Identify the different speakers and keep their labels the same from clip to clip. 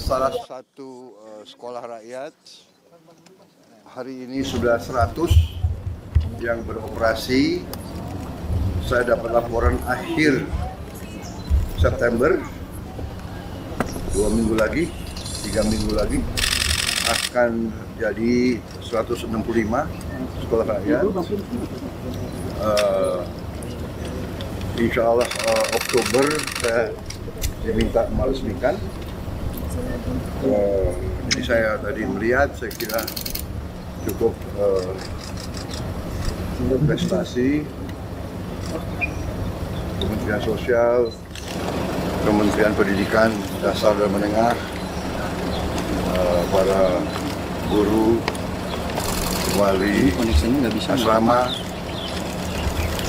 Speaker 1: salah satu sekolah rakyat. Hari ini sudah 100 yang beroperasi. Saya dapat laporan akhir September, 2 minggu lagi, 3 minggu lagi akan jadi 165 sekolah rakyat. Insya Allah Oktober saya diminta meresmikan. Jadi saya tadi melihat, saya kira cukup prestasi Kementerian Sosial, Kementerian Pendidikan Dasar dan Menengah, para guru, wali asrama,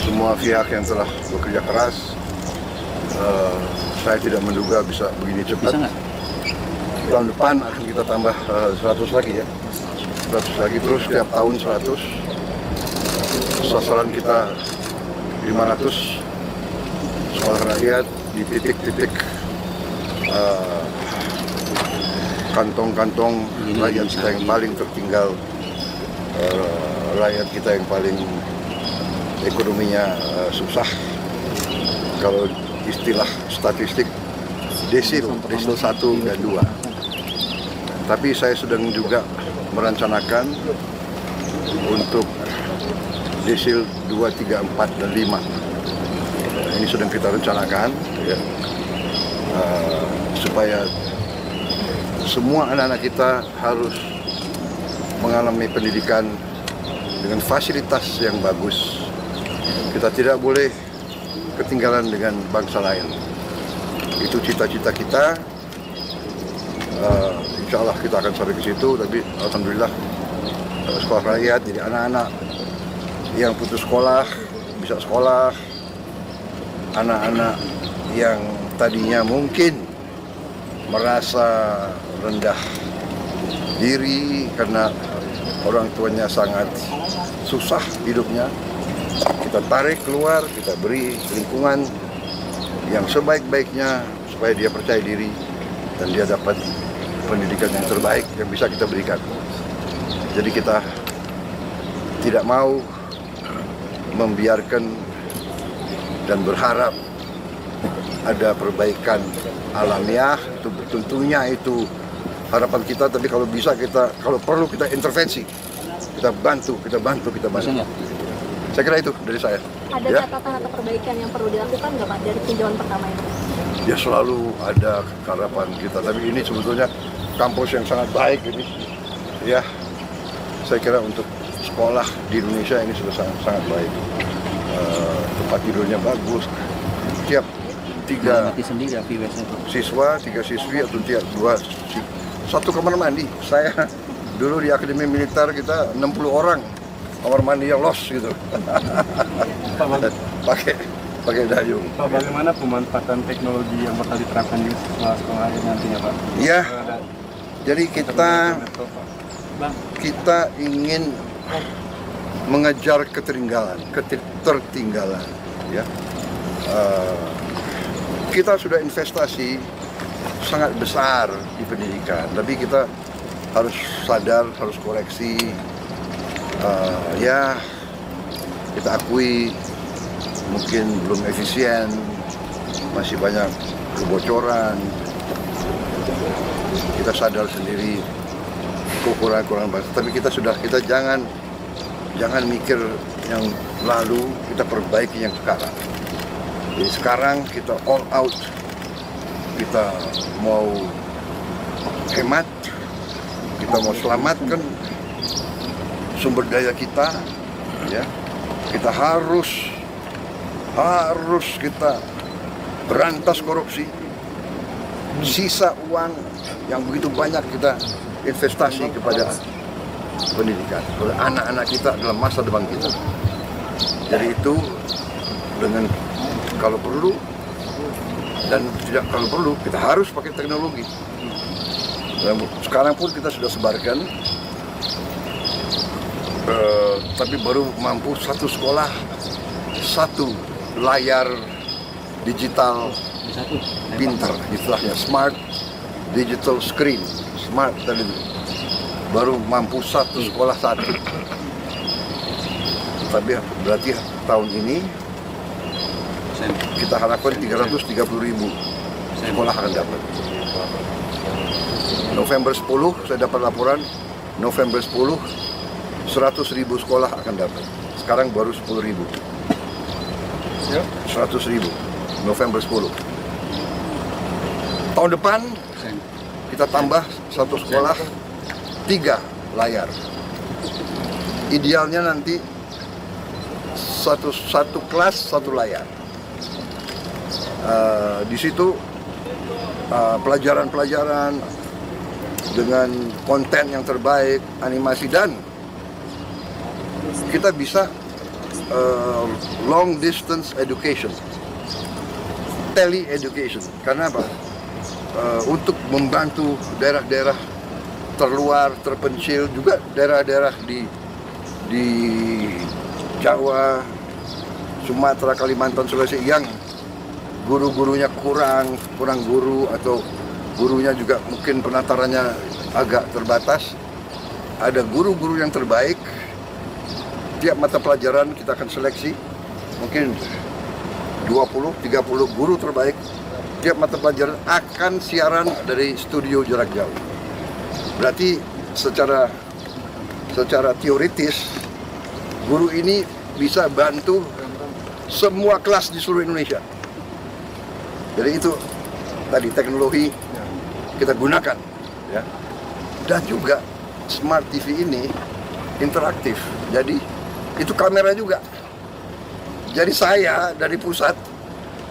Speaker 1: semua pihak yang telah bekerja keras. Saya tidak menduga bisa begini cepat. Tahun depan akan kita tambah 100 lagi ya. 100 lagi, terus setiap tahun 100. Sasaran kita 500 sekolah rakyat di titik-titik kantong-kantong rakyat kita yang paling tertinggal, rakyat kita yang paling ekonominya susah. Kalau istilah statistik desil 1 dan 2. Tapi saya sedang juga merencanakan untuk desil 2, 3, 4, dan 5. Ini sedang kita rencanakan ya, supaya semua anak-anak kita harus mengalami pendidikan dengan fasilitas yang bagus. Kita tidak boleh ketinggalan dengan bangsa lain. Itu cita-cita kita. Insya Allah kita akan sampai ke situ. Tapi alhamdulillah sekolah rakyat, jadi anak-anak yang putus sekolah bisa sekolah. Anak-anak yang tadinya mungkin merasa rendah diri karena orang tuanya sangat susah hidupnya, kita tarik keluar, kita beri lingkungan yang sebaik-baiknya supaya dia percaya diri dan dia dapat pendidikan yang terbaik yang bisa kita berikan. Jadi kita tidak mau membiarkan dan berharap ada perbaikan alamiah. Itu tentunya itu harapan kita, tapi kalau bisa kita, kalau perlu kita intervensi, kita bantu. Saya kira itu dari saya.
Speaker 2: Ada catatan atau perbaikan yang perlu dilakukan nggak Pak dari tinjauan pertama itu?
Speaker 1: Ya selalu ada harapan kita, tapi ini sebetulnya kampus yang sangat baik ini. Ya, saya kira untuk sekolah di Indonesia ini sudah sangat baik. Tempat tidurnya bagus. Tiap 3 siswa, 3 siswi atau tiap 2 satu kamar mandi. Saya dulu di Akademi Militer kita 60 orang kamar mandi yang los gitu. pakai dayung.
Speaker 3: Pak, bagaimana pemanfaatan teknologi yang bakal diterapkan di sekolah nantinya, Pak?
Speaker 1: Ya, jadi kita ingin mengejar ketertinggalan, ya. Kita sudah investasi sangat besar di pendidikan, tapi kita harus sadar, harus koreksi. Ya, kita akui mungkin belum efisien, masih banyak kebocoran. Kita sadar sendiri kekurangan bangsa, tapi kita jangan mikir yang lalu, kita perbaiki yang sekarang. Jadi sekarang kita all out, kita mau hemat, kita mau selamatkan sumber daya kita, ya. Kita harus kita berantas korupsi. Sisa uang yang begitu banyak kita investasi kepada pendidikan. Anak-anak kita adalah masa depan kita. Jadi itu dengan kalau perlu dan tidak kalau perlu kita harus pakai teknologi. Dan sekarang pun kita sudah sebarkan, tapi baru mampu satu sekolah 1 layar digital pintar, istilahnya smart digital screen, smart television. Baru mampu satu sekolah satu. Tapi berarti tahun ini kita harapkan 330.000 sekolah akan dapat. November 10 saya dapat laporan, November 10 100.000 sekolah akan dapat. Sekarang baru 10.000. 100.000 November 10. Tahun depan kita tambah satu sekolah 3 layar. Idealnya nanti satu kelas 1 layar. Di situ pelajaran-pelajaran dengan konten yang terbaik, animasi, dan kita bisa long distance education, tele education. Karena apa? Untuk membantu daerah-daerah terluar, terpencil, juga daerah-daerah di Jawa, Sumatera, Kalimantan, Sulawesi yang guru-gurunya kurang guru, atau gurunya juga mungkin penatarannya agak terbatas. Ada guru-guru yang terbaik. Tiap mata pelajaran kita akan seleksi mungkin 20-30 guru terbaik. Tiap mata pelajaran akan siaran dari studio jarak jauh. Berarti secara teoritis guru ini bisa bantu semua kelas di seluruh Indonesia. Jadi itu tadi teknologi kita gunakan, ya. Dan juga smart TV ini interaktif. Jadi itu kamera juga. Jadi saya dari pusat,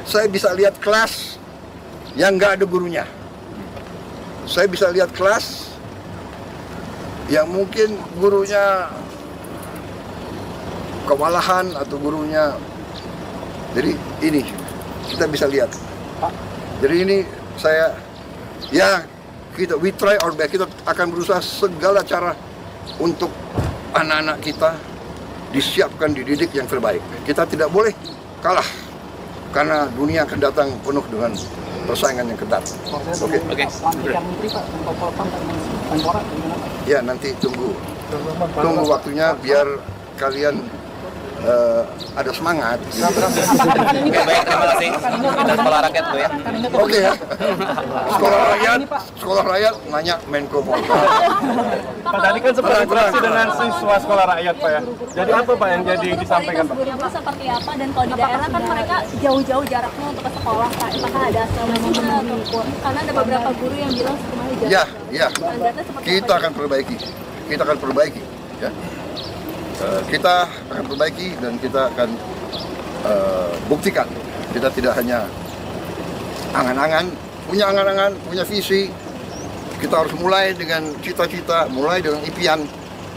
Speaker 1: saya bisa lihat kelas yang nggak ada gurunya. Saya bisa lihat kelas yang mungkin gurunya kewalahan atau gurunya. Jadi ini kita bisa lihat. Jadi ini saya, ya we try our best. Kita akan berusaha segala cara untuk anak-anak kita disiapkan, dididik yang terbaik. Kita tidak boleh kalah karena dunia akan datang penuh dengan persaingan yang ketat. Oke. Ya, nanti tunggu waktunya biar kalian ada semangat.
Speaker 4: Oke, baik, terima kasih. Kita sekolah rakyat tuh ya.
Speaker 1: Oke ya. Sekolah rakyat nanya Menko Polhukam.
Speaker 3: Pak, tadi kan sempat interaksi dengan siswa sekolah rakyat, Pak ya. Jadi apa Pak yang jadi disampaikan, Pak?
Speaker 2: Guru-guru seperti apa, dan kalau di daerah kan mereka jauh-jauh jaraknya untuk ke sekolah, Pak. Apakah ada asrama atau karena ada beberapa guru yang bilang sekolahnya jauh.
Speaker 1: Ya. Kita akan perbaiki. Ya. Kita akan perbaiki dan kita akan buktikan. Kita tidak hanya angan-angan, punya visi. Kita harus mulai dengan cita-cita, mulai dengan impian,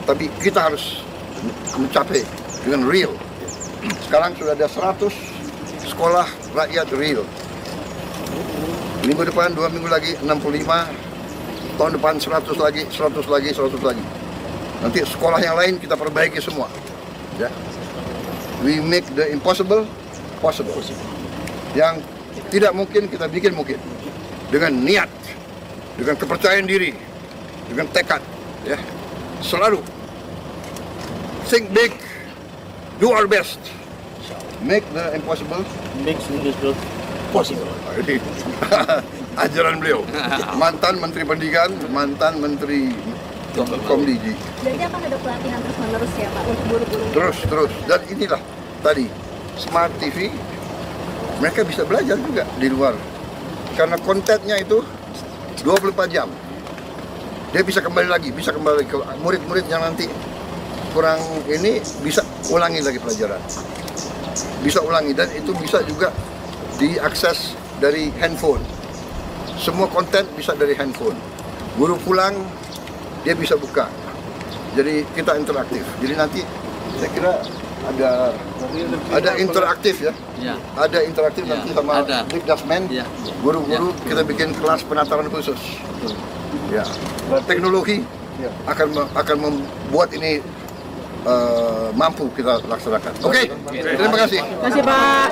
Speaker 1: tapi kita harus mencapai dengan real. Sekarang sudah ada 100 sekolah rakyat real. Minggu depan, 2 minggu lagi 65, tahun depan 100 lagi. Nanti sekolah yang lain kita perbaiki semua. Ya. We make the impossible possible. Yang tidak mungkin kita bikin mungkin. Dengan niat, dengan kepercayaan diri, dengan tekad. Ya. Selalu think big, do our best. Make the impossible possible. Ajaran beliau. Mantan Menteri Pendidikan, mantan Menteri Komdigi.
Speaker 2: Jadi akan ada pelatihan terus-menerus ya Pak untuk guru-guru?
Speaker 1: Terus. Dan inilah tadi, Smart TV, mereka bisa belajar juga di luar. Karena kontennya itu 24 jam. Dia bisa kembali lagi ke murid-murid yang nanti kurang ini, bisa ulangi lagi pelajaran. Bisa ulangi, dan itu bisa juga diakses dari handphone. Semua konten bisa dari handphone. Guru pulang, dia bisa buka. Jadi kita interaktif. Jadi nanti saya kira ada interaktif ya. Ada interaktif nanti sama Dikdasmen. Guru-guru kita bikin kelas penataran khusus. Ya. Teknologi akan membuat ini mampu kita laksanakan. Oke. Terima kasih.
Speaker 2: Terima kasih Pak.